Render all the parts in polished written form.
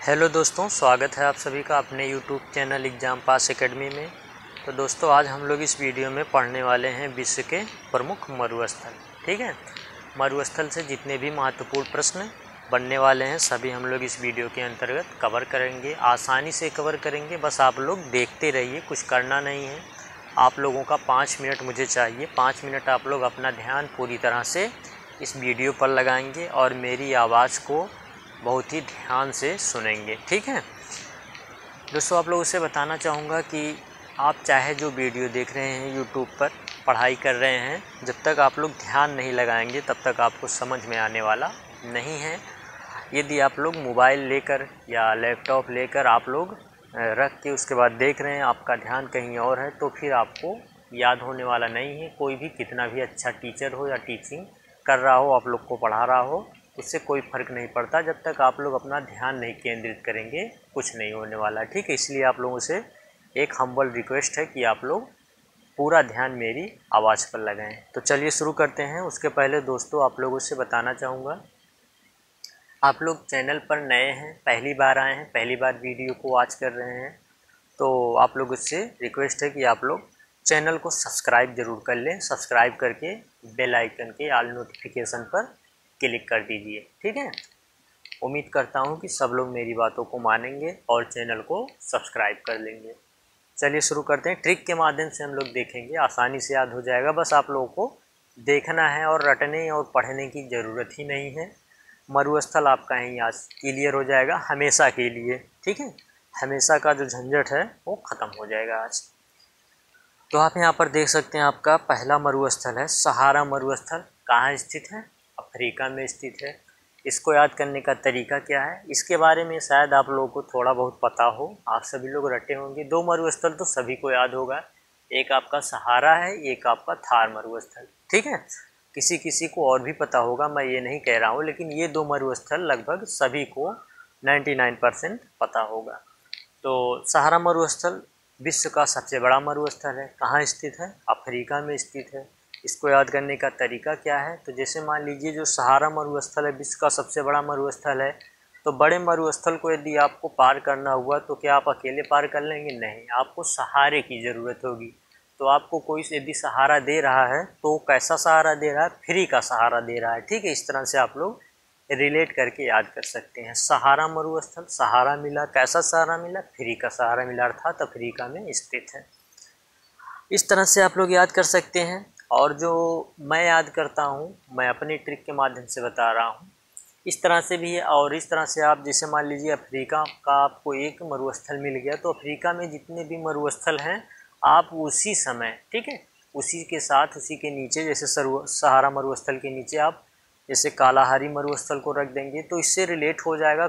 Hello दोस्तों, स्वागत है आप सभी का अपने YouTube channel exam pass academy में। तो दोस्तों, आज हम लोग इस वीडियो में पढ़ने वाले हैं विश्व के प्रमुख मरुस्थल। ठीक है, मरुस्थल से जितने भी महत्वपूर्ण प्रश्न बनने वाले हैं सभी हम लोग इस वीडियो के अंतर्गत कवर करेंगे। आसानी से कवर करेंगे, बस आप लोग देखते रहिए, कुछ करना नहीं है। आप लोगों का 5 मिनट मुझे चाहिए। 5 मिनट आप लोग अपना ध्यान पूरी तरह से इस वीडियो पर लगाएंगे और मेरी आवाज़ को बहुत ही ध्यान से सुनेंगे। ठीक है दोस्तों, आप लोगों से बताना चाहूँगा कि आप चाहे जो वीडियो देख रहे हैं यूट्यूब पर, पढ़ाई कर रहे हैं, जब तक आप लोग ध्यान नहीं लगाएंगे तब तक आपको समझ में आने वाला नहीं है। यदि आप लोग मोबाइल लेकर या लैपटॉप लेकर आप लोग रख के उसके बाद देख रहे हैं, आपका ध्यान कहीं और है, तो फिर आपको याद होने वाला नहीं है। कोई भी कितना भी अच्छा टीचर हो या टीचिंग कर रहा हो, आप लोग को पढ़ा रहा हो, उससे कोई फ़र्क नहीं पड़ता। जब तक आप लोग अपना ध्यान नहीं केंद्रित करेंगे कुछ नहीं होने वाला। ठीक है, इसलिए आप लोगों से एक हम्बल रिक्वेस्ट है कि आप लोग पूरा ध्यान मेरी आवाज़ पर लगाएं। तो चलिए शुरू करते हैं। उसके पहले दोस्तों, आप लोगों से बताना चाहूँगा, आप लोग चैनल पर नए हैं, पहली बार आए हैं, पहली बार वीडियो को वॉच कर रहे हैं, तो आप लोगों से रिक्वेस्ट है कि आप लोग चैनल को सब्सक्राइब ज़रूर कर लें। सब्सक्राइब करके बेल आइकन के ऑल नोटिफिकेशन पर क्लिक कर दीजिए। ठीक है, उम्मीद करता हूँ कि सब लोग मेरी बातों को मानेंगे और चैनल को सब्सक्राइब कर लेंगे। चलिए शुरू करते हैं। ट्रिक के माध्यम से हम लोग देखेंगे, आसानी से याद हो जाएगा। बस आप लोगों को देखना है और रटने और पढ़ने की ज़रूरत ही नहीं है। मरुस्थल आपका यहीं आज क्लियर हो जाएगा हमेशा के लिए। ठीक है, हमेशा का जो झंझट है वो ख़त्म हो जाएगा आज। तो आप यहाँ पर देख सकते हैं, आपका पहला मरुस्थल है सहारा मरुस्थल। कहाँ स्थित है? अफ्रीका में स्थित है। इसको याद करने का तरीका क्या है, इसके बारे में शायद आप लोगों को थोड़ा बहुत पता हो। आप सभी लोग रटे होंगे। 2 मरुस्थल तो सभी को याद होगा, एक आपका सहारा है, एक आपका थार मरुस्थल। ठीक है, किसी किसी को और भी पता होगा, मैं ये नहीं कह रहा हूँ, लेकिन ये 2 मरुस्थल लगभग सभी को 99% पता होगा। तो सहारा मरुस्थल विश्व का सबसे बड़ा मरुस्थल है। कहाँ स्थित है? अफ्रीका में स्थित है। इसको याद करने का तरीका क्या है, तो जैसे मान लीजिए जो सहारा मरुस्थल है विश्व का सबसे बड़ा मरुस्थल है, तो बड़े मरुस्थल को यदि आपको पार करना हुआ तो क्या आप अकेले पार कर लेंगे? नहीं, आपको सहारे की ज़रूरत होगी। तो आपको कोई यदि सहारा दे रहा है तो कैसा सहारा दे रहा है? फ्री का सहारा दे रहा है। ठीक है, इस तरह से आप लोग रिलेट करके याद कर सकते हैं। सहारा मरुस्थल, सहारा मिला, कैसा सहारा मिला? फ्री का सहारा मिला, अर्थात अफ्रीका में स्थित है। इस तरह से आप लोग याद कर सकते हैं। और जो मैं याद करता हूँ, मैं अपनी ट्रिक के माध्यम से बता रहा हूँ, इस तरह से भी है। और इस तरह से आप जैसे मान लीजिए अफ्रीका का आपको एक मरुस्थल मिल गया, तो अफ्रीका में जितने भी मरुस्थल हैं आप उसी समय, ठीक है, उसी के साथ उसी के नीचे, जैसे सहारा मरुस्थल के नीचे आप जैसे कालाहारी मरुस्थल को रख देंगे, तो इससे रिलेट हो जाएगा।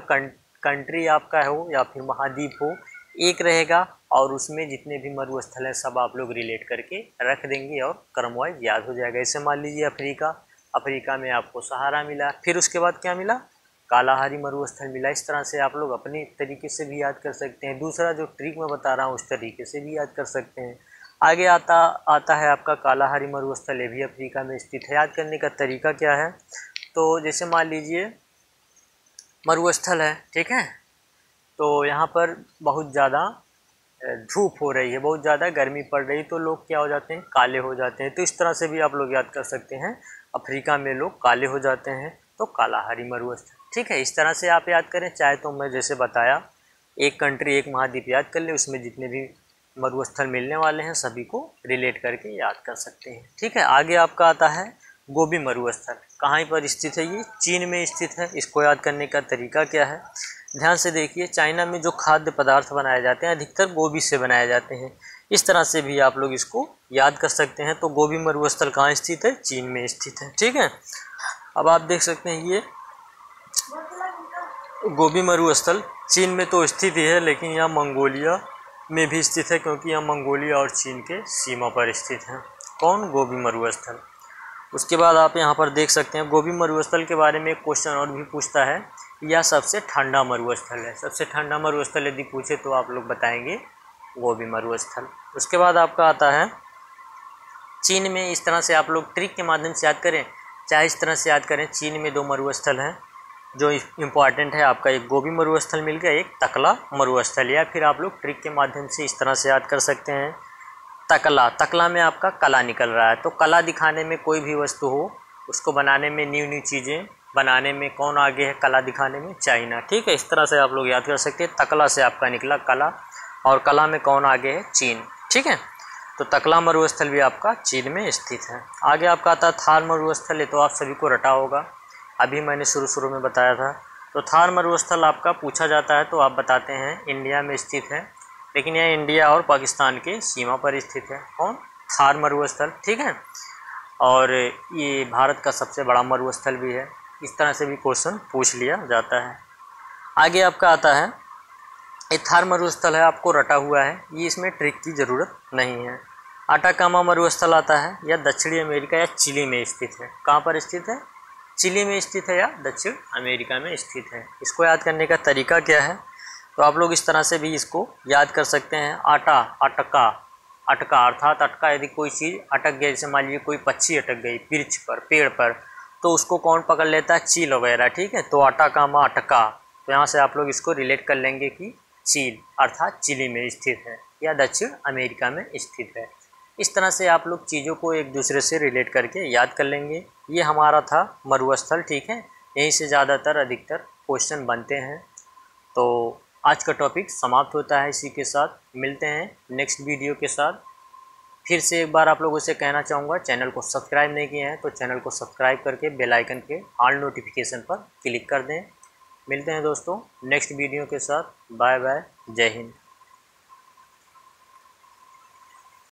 कंट्री आपका हो या फिर महाद्वीप हो, एक रहेगा और उसमें जितने भी मरुस्थल हैं सब आप लोग रिलेट करके रख देंगे और क्रम वाइज याद हो जाएगा। जैसे मान लीजिए अफ्रीका में आपको सहारा मिला, फिर उसके बाद क्या मिला? कालाहारी मरुस्थल मिला। इस तरह से आप लोग अपने तरीके से भी याद कर सकते हैं। दूसरा जो ट्रिक मैं बता रहा हूँ उस तरीके से भी याद कर सकते हैं। आगे आता है आपका कालाहारी मरुस्थल, ये भी अफ्रीका में स्थित है। याद करने का तरीका क्या है, तो जैसे मान लीजिए मरुस्थल है, ठीक है, तो यहाँ पर बहुत ज़्यादा धूप हो रही है, बहुत ज़्यादा गर्मी पड़ रही है, तो लोग क्या हो जाते हैं? काले हो जाते हैं। तो इस तरह से भी आप लोग याद कर सकते हैं, अफ्रीका में लोग काले हो जाते हैं तो कालाहारी मरुस्थल। ठीक है, इस तरह से आप याद करें। चाहे तो मैं जैसे बताया, एक कंट्री एक महाद्वीप याद कर ले, उसमें जितने भी मरुस्थल मिलने वाले हैं सभी को रिलेट करके याद कर सकते हैं। ठीक है, आगे आपका आता है गोबी मरुस्थल। कहाँ पर स्थित है? ये चीन में स्थित है। इसको याद करने का तरीका क्या है, ध्यान से देखिए। चाइना में जो खाद्य पदार्थ बनाए जाते हैं अधिकतर गोभी से बनाए जाते हैं। इस तरह से भी आप लोग इसको याद कर सकते हैं। तो गोबी मरुस्थल कहाँ स्थित है? चीन में स्थित है। ठीक है, अब आप देख सकते हैं ये गोबी मरुस्थल चीन में तो स्थित ही है, लेकिन यहाँ मंगोलिया में भी स्थित है, क्योंकि यहाँ मंगोलिया और चीन के सीमा पर स्थित है। कौन? गोबी मरुस्थल। उसके बाद आप यहाँ पर देख सकते हैं गोबी मरुस्थल के बारे में एक क्वेश्चन और भी पूछता है, यह सबसे ठंडा मरुस्थल है। सबसे ठंडा मरुस्थल यदि पूछे तो आप लोग बताएंगे गोबी मरुस्थल। उसके बाद आपका आता है चीन में। इस तरह से आप लोग ट्रिक के माध्यम से याद करें, चाहे इस तरह से याद करें। चीन में 2 मरुस्थल हैं, जो इम्पॉर्टेंट है आपका, एक गोबी मरुस्थल मिल गया, एक तकला मरुस्थल। या फिर आप लोग ट्रिक के माध्यम से इस तरह से याद कर सकते हैं, तकला में आपका कला निकल रहा है, तो कला दिखाने में कोई भी वस्तु हो, उसको बनाने में, न्यू न्यू चीज़ें बनाने में कौन आगे है, कला दिखाने में चाइना। ठीक है, इस तरह से आप लोग याद कर सकते हैं। तकला से आपका निकला कला, और कला में कौन आगे है, चीन। ठीक है, तो तकला मरुस्थल भी आपका चीन में स्थित है। आगे आपका आता है थार मरुस्थल, ये तो आप सभी को रटा होगा, अभी मैंने शुरू में बताया था। तो थार मरुस्थल आपका पूछा जाता है तो आप बताते हैं इंडिया में स्थित है, लेकिन यह इंडिया और पाकिस्तान के सीमा पर स्थित है। कौन, थार मरुस्थल। ठीक है, और ये भारत का सबसे बड़ा मरुस्थल भी है। इस तरह से भी क्वेश्चन पूछ लिया जाता है। आगे आपका आता है, ये थार मरुस्थल है, आपको रटा हुआ है, ये इसमें ट्रिक की ज़रूरत नहीं है। अटाकामा मरुस्थल आता है, या दक्षिणी अमेरिका या चिली में स्थित है। कहाँ पर स्थित है, चिली में स्थित है या दक्षिण अमेरिका में स्थित है। इसको याद करने का तरीका क्या है, तो आप लोग इस तरह से भी इसको याद कर सकते हैं। अटका, अर्थात अटका, यदि कोई चीज़ अटक गई, जैसे मान लीजिए कोई पक्षी अटक गई वृक्ष पर, पेड़ पर, तो उसको कौन पकड़ लेता है, चील वगैरह। ठीक है, तो अटाकामा अटका, तो यहाँ से आप लोग इसको रिलेट कर लेंगे कि चील अर्थात चिली में स्थित है या दक्षिण अमेरिका में स्थित है। इस तरह से आप लोग चीज़ों को एक दूसरे से रिलेट करके याद कर लेंगे। ये हमारा था मरुस्थल। ठीक है, यहीं से ज़्यादातर अधिकतर क्वेश्चन बनते हैं। तो आज का टॉपिक समाप्त होता है इसी के साथ। मिलते हैं नेक्स्ट वीडियो के साथ। फिर से एक बार आप लोगों से कहना चाहूँगा, चैनल को सब्सक्राइब नहीं किए हैं तो चैनल को सब्सक्राइब करके बेल आइकन के ऑल नोटिफिकेशन पर क्लिक कर दें। मिलते हैं दोस्तों नेक्स्ट वीडियो के साथ। बाय बाय, जय हिंद।